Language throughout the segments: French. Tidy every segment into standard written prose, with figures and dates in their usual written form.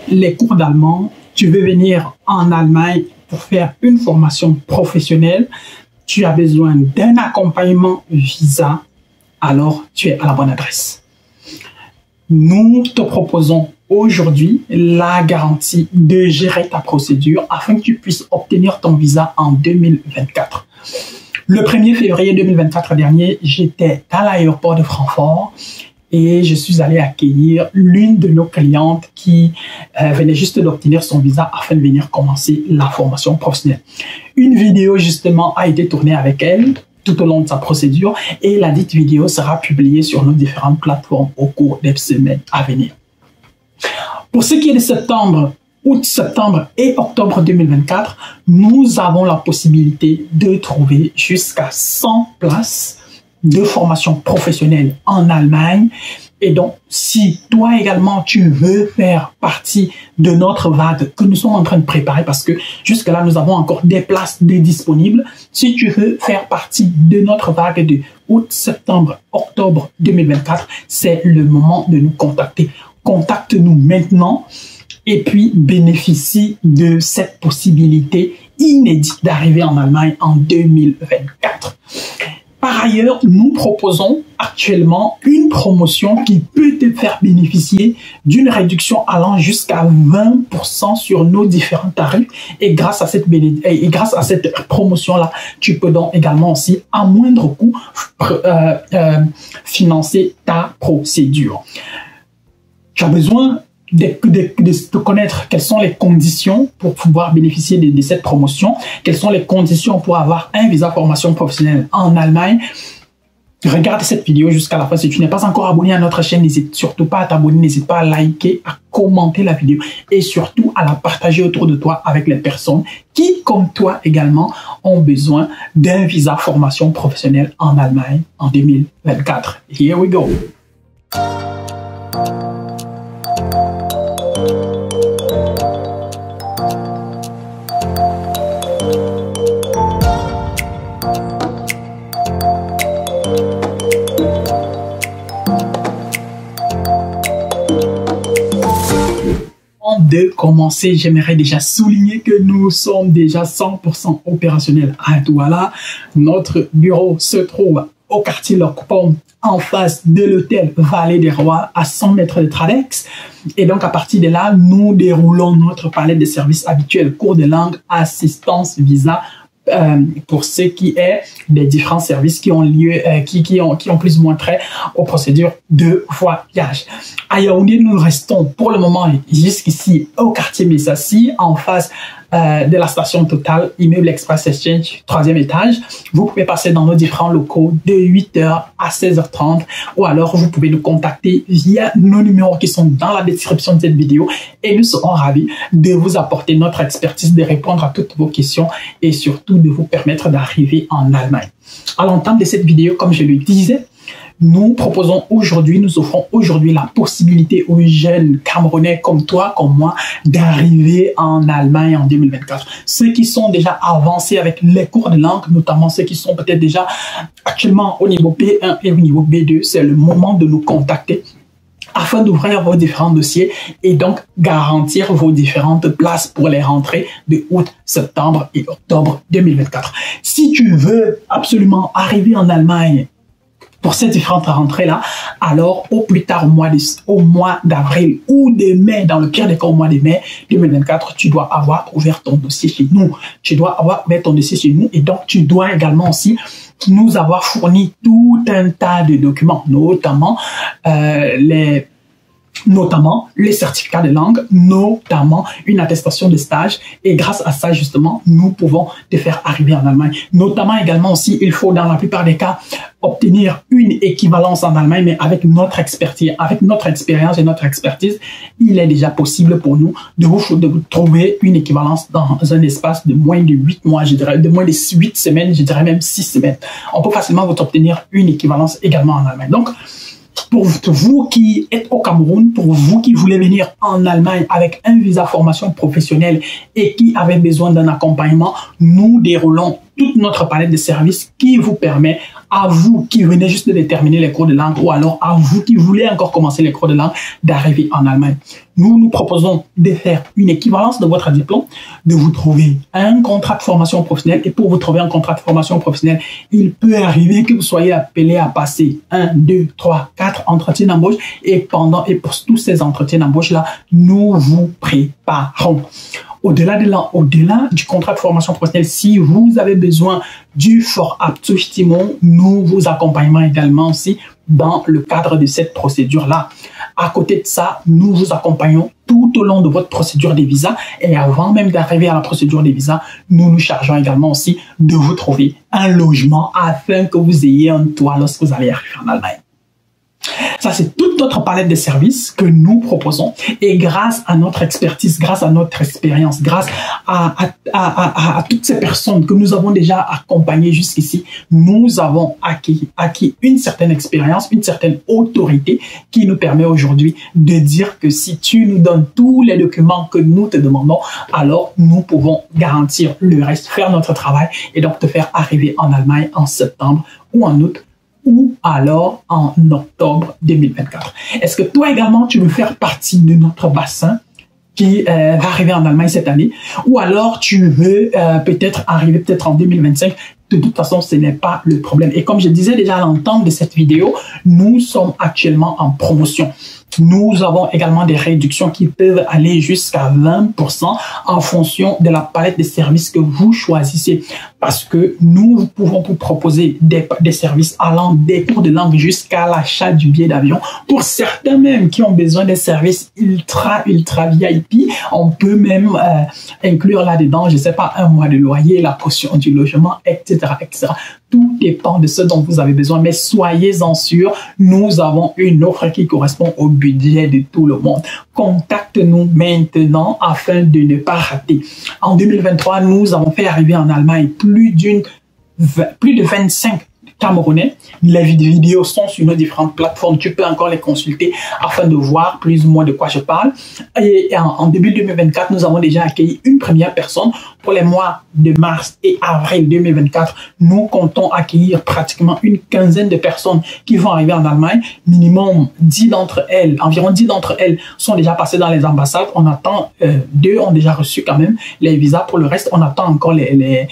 les cours d'allemand, tu veux venir en Allemagne pour faire une formation professionnelle, tu as besoin d'un accompagnement visa, alors tu es à la bonne adresse. Nous te proposons aujourd'hui la garantie de gérer ta procédure afin que tu puisses obtenir ton visa en 2024. Le 1er février 2024 dernier, j'étais à l'aéroport de Francfort et je suis allé accueillir l'une de nos clientes qui venait juste d'obtenir son visa afin de venir commencer la formation professionnelle. Une vidéo justement a été tournée avec elle tout au long de sa procédure et la dite vidéo sera publiée sur nos différentes plateformes au cours des semaines à venir. Pour ce qui est de septembre, août, septembre et octobre 2024, nous avons la possibilité de trouver jusqu'à 100 places de formation professionnelle en Allemagne. Et donc, si toi également, tu veux faire partie de notre vague que nous sommes en train de préparer, parce que jusque-là, nous avons encore des places disponibles. Si tu veux faire partie de notre vague de août, septembre, octobre 2024, c'est le moment de nous contacter. Contacte-nous maintenant et puis bénéficie de cette possibilité inédite d'arriver en Allemagne en 2024. Par ailleurs, nous proposons actuellement une promotion qui peut te faire bénéficier d'une réduction allant jusqu'à 20% sur nos différents tarifs. Et grâce à cette promotion-là, tu peux donc également aussi, à moindre coût, financer ta procédure. Tu as besoin de connaître quelles sont les conditions pour pouvoir bénéficier de cette promotion, quelles sont les conditions pour avoir un visa formation professionnelle en Allemagne. Regarde cette vidéo jusqu'à la fin. Si tu n'es pas encore abonné à notre chaîne, n'hésite surtout pas à t'abonner, n'hésite pas à liker, à commenter la vidéo et surtout à la partager autour de toi avec les personnes qui, comme toi également, ont besoin d'un visa formation professionnelle en Allemagne en 2024. Here we go! De commencer, j'aimerais déjà souligner que nous sommes déjà 100% opérationnels à Douala. Notre bureau se trouve au quartier Locpom, en face de l'hôtel Vallée des Rois, à 100 mètres de Tradex. Et donc, à partir de là, nous déroulons notre palette de services habituels, cours de langue, assistance, visa, pour ce qui est des différents services qui ont lieu, qui ont plus ou moins trait aux procédures de voyage. À Yaoundé, nous restons pour le moment jusqu'ici au quartier Messassi, en face de la station Total, immeuble Express Exchange, 3e étage. Vous pouvez passer dans nos différents locaux de 8h à 16h30 ou alors vous pouvez nous contacter via nos numéros qui sont dans la description de cette vidéo et nous serons ravis de vous apporter notre expertise, de répondre à toutes vos questions et surtout de vous permettre d'arriver en Allemagne. À l'entame de cette vidéo, comme je le disais, nous proposons aujourd'hui, nous offrons aujourd'hui la possibilité aux jeunes Camerounais comme toi, comme moi, d'arriver en Allemagne en 2024. Ceux qui sont déjà avancés avec les cours de langue, notamment ceux qui sont peut-être déjà actuellement au niveau B1 et au niveau B2, c'est le moment de nous contacter afin d'ouvrir vos différents dossiers et donc garantir vos différentes places pour les rentrées de août, septembre et octobre 2024. Si tu veux absolument arriver en Allemagne pour ces différentes rentrées-là, alors au plus tard au mois d'avril ou de mai, dans le pire des cas au mois de mai 2024, tu dois avoir ouvert ton dossier chez nous. Tu dois avoir ouvert ton dossier chez nous et donc tu dois également aussi nous avoir fourni tout un tas de documents, notamment les certificats de langue, notamment une attestation de stage. Et grâce à ça, justement, nous pouvons te faire arriver en Allemagne. Notamment également aussi, il faut dans la plupart des cas obtenir une équivalence en Allemagne, mais avec notre expertise, avec notre expérience et notre expertise, il est déjà possible pour nous de vous trouver une équivalence dans un espace de moins de 8 mois, je dirais, de moins de 8 semaines, je dirais même 6 semaines. On peut facilement vous obtenir une équivalence également en Allemagne. Donc, pour vous qui êtes au Cameroun, pour vous qui voulez venir en Allemagne avec un visa formation professionnelle et qui avez besoin d'un accompagnement, nous déroulons toute notre palette de services qui vous permet, à vous qui venez juste de terminer les cours de langue ou alors à vous qui voulez encore commencer les cours de langue, d'arriver en Allemagne. nous proposons de faire une équivalence de votre diplôme, de vous trouver un contrat de formation professionnelle. Et pour vous trouver un contrat de formation professionnelle, il peut arriver que vous soyez appelé à passer 1, 2, 3, 4 entretiens d'embauche. Et pour tous ces entretiens d'embauche-là, nous vous préparons. Au-delà du contrat de formation professionnelle, si vous avez besoin du Fort Aptus-Timon, nous vous accompagnons également aussi dans le cadre de cette procédure-là. À côté de ça, nous vous accompagnons tout au long de votre procédure des visas et avant même d'arriver à la procédure des visas, nous nous chargeons également aussi de vous trouver un logement afin que vous ayez un toit lorsque vous allez arriver en Allemagne. Ça, c'est toute notre palette de services que nous proposons. Et grâce à notre expertise, grâce à notre expérience, grâce à toutes ces personnes que nous avons déjà accompagnées jusqu'ici, nous avons acquis une certaine expérience, une certaine autorité qui nous permet aujourd'hui de dire que si tu nous donnes tous les documents que nous te demandons, alors nous pouvons garantir le reste, faire notre travail et donc te faire arriver en Allemagne en septembre ou en août ou alors en octobre 2024. Est-ce que toi également, tu veux faire partie de notre bassin qui va arriver en Allemagne cette année? Ou alors tu veux peut-être arriver peut-être en 2025? De toute façon, ce n'est pas le problème. Et comme je disais déjà à l'entame de cette vidéo, nous sommes actuellement en promotion. Nous avons également des réductions qui peuvent aller jusqu'à 20% en fonction de la palette de services que vous choisissez. Parce que nous pouvons vous proposer des services allant des cours de langue jusqu'à l'achat du billet d'avion. Pour certains même qui ont besoin des services ultra VIP, on peut même inclure là-dedans, je ne sais pas, un mois de loyer, la caution du logement, etc., etc. Tout dépend de ce dont vous avez besoin, mais soyez-en sûrs, nous avons une offre qui correspond au budget de tout le monde. Contacte-nous maintenant afin de ne pas rater. En 2023, nous avons fait arriver en Allemagne plus de 25 Camerounais. Les vidéos sont sur nos différentes plateformes. Tu peux encore les consulter afin de voir plus ou moins de quoi je parle. Et en début 2024, nous avons déjà accueilli une première personne. Pour les mois de mars et avril 2024, nous comptons accueillir pratiquement une quinzaine de personnes qui vont arriver en Allemagne. Minimum 10 d'entre elles, environ 10 d'entre elles sont déjà passées dans les ambassades. On attend, 2 ont déjà reçu quand même les visas. Pour le reste, on attend encore les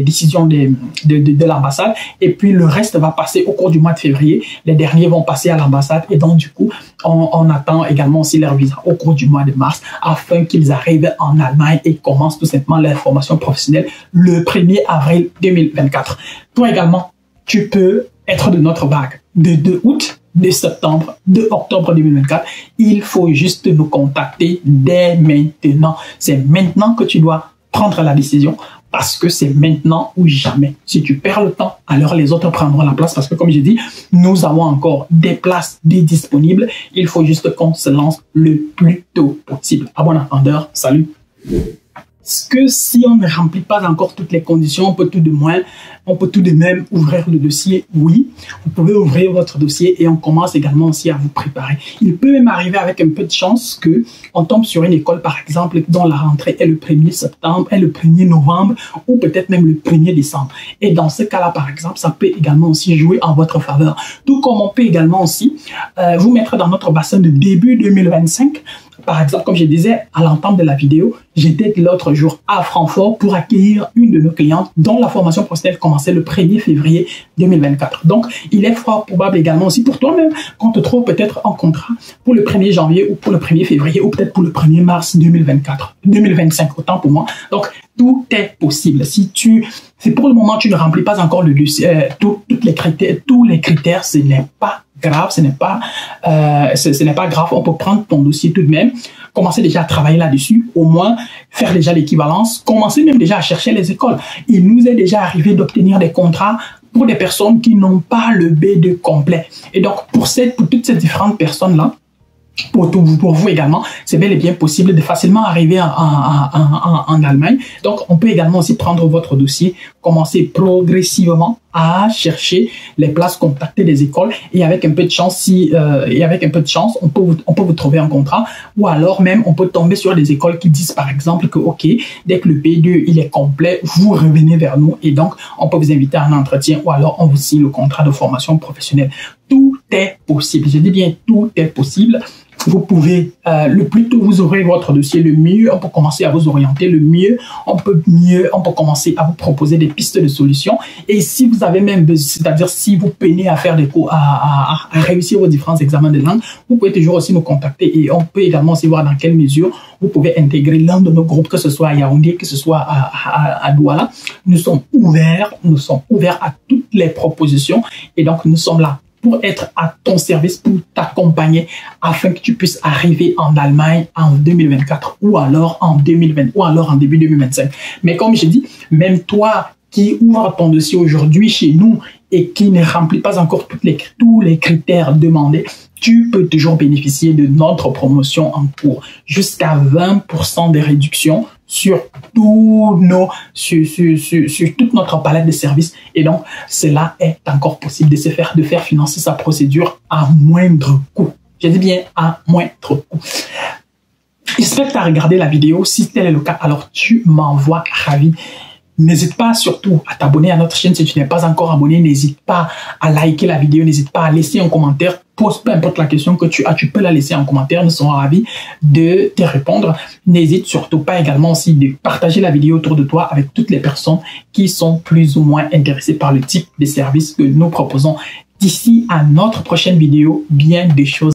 décisions de l'ambassade. Et puis le reste va passer au cours du mois de février. Les derniers vont passer à l'ambassade. Et donc du coup, on attend également aussi leur visa au cours du mois de mars afin qu'ils arrivent en Allemagne et commencent tout simplement leur formation professionnelle le 1er avril 2024. Toi également, tu peux être de notre vague de août, de septembre, de octobre 2024. Il faut juste nous contacter dès maintenant. C'est maintenant que tu dois prendre la décision parce que c'est maintenant ou jamais. Si tu perds le temps, alors les autres prendront la place parce que comme j'ai dit, nous avons encore des places disponibles. Il faut juste qu'on se lance le plus tôt possible. À bon entendeur, salut! Est-ce que si on ne remplit pas encore toutes les conditions, on peut tout de même ouvrir le dossier? Oui, vous pouvez ouvrir votre dossier et on commence également aussi à vous préparer. Il peut même arriver avec un peu de chance que on tombe sur une école, par exemple, dont la rentrée est le 1er septembre, est le 1er novembre ou peut-être même le 1er décembre. Et dans ce cas-là, par exemple, ça peut également aussi jouer en votre faveur. Tout comme on peut également aussi vous mettre dans notre bassin de début 2025. Par exemple, comme je disais à l'entame de la vidéo, j'étais l'autre jour à Francfort pour accueillir une de nos clientes dont la formation professionnelle commençait le 1er février 2024. Donc, il est fort probable également aussi pour toi-même qu'on te trouve peut-être en contrat pour le 1er janvier ou pour le 1er février ou peut-être pour le 1er mars 2025, autant pour moi. Donc, tout est possible. Si pour le moment, tu ne remplis pas encore le dossier, tous les critères, ce n'est pas grave, ce n'est pas grave. On peut prendre ton dossier tout de même, commencer déjà à travailler là-dessus, au moins faire déjà l'équivalence, commencer même déjà à chercher les écoles. Il nous est déjà arrivé d'obtenir des contrats pour des personnes qui n'ont pas le B2 complet. Et donc, pour toutes ces différentes personnes-là, pour vous également, c'est bel et bien possible de facilement arriver en Allemagne. Donc, on peut également aussi prendre votre dossier, commencer progressivement à chercher les places, contacter les écoles et avec un peu de chance, on peut vous trouver un contrat ou alors même on peut tomber sur des écoles qui disent par exemple que ok, dès que le B2 il est complet, vous revenez vers nous et donc on peut vous inviter à un entretien ou alors on vous signe le contrat de formation professionnelle. Tout est possible. Je dis bien tout est possible. vous pouvez, le plus tôt vous aurez votre dossier, le mieux on peut commencer à vous orienter, le mieux on peut commencer à vous proposer des pistes de solutions. Et si vous avez même, c'est-à-dire si vous peinez à faire des cours, à réussir vos différents examens de langue, vous pouvez toujours aussi nous contacter et on peut également aussi voir dans quelle mesure vous pouvez intégrer l'un de nos groupes, que ce soit à Yaoundé, que ce soit à Douala. Nous sommes ouverts à toutes les propositions et donc nous sommes là pour être à ton service, pour t'accompagner afin que tu puisses arriver en Allemagne en 2024 ou alors en 2020 ou alors en début 2025. Mais comme je dis, même toi qui ouvre ton dossier aujourd'hui chez nous et qui ne remplit pas encore tous les critères demandés, tu peux toujours bénéficier de notre promotion en cours. Jusqu'à 20% de réduction sur toute notre palette de services. Et donc, cela est encore possible de faire financer sa procédure à moindre coût. Je dis bien à moindre coût. J'espère que tu as regardé la vidéo. Si tel est le cas, alors tu m'envoies ravi. N'hésite pas surtout à t'abonner à notre chaîne si tu n'es pas encore abonné. N'hésite pas à liker la vidéo. N'hésite pas à laisser un commentaire. Pose peu importe la question que tu as, tu peux la laisser en commentaire. Nous serons ravis de te répondre. N'hésite surtout pas également aussi de partager la vidéo autour de toi avec toutes les personnes qui sont plus ou moins intéressées par le type de service que nous proposons. D'ici à notre prochaine vidéo, bien des choses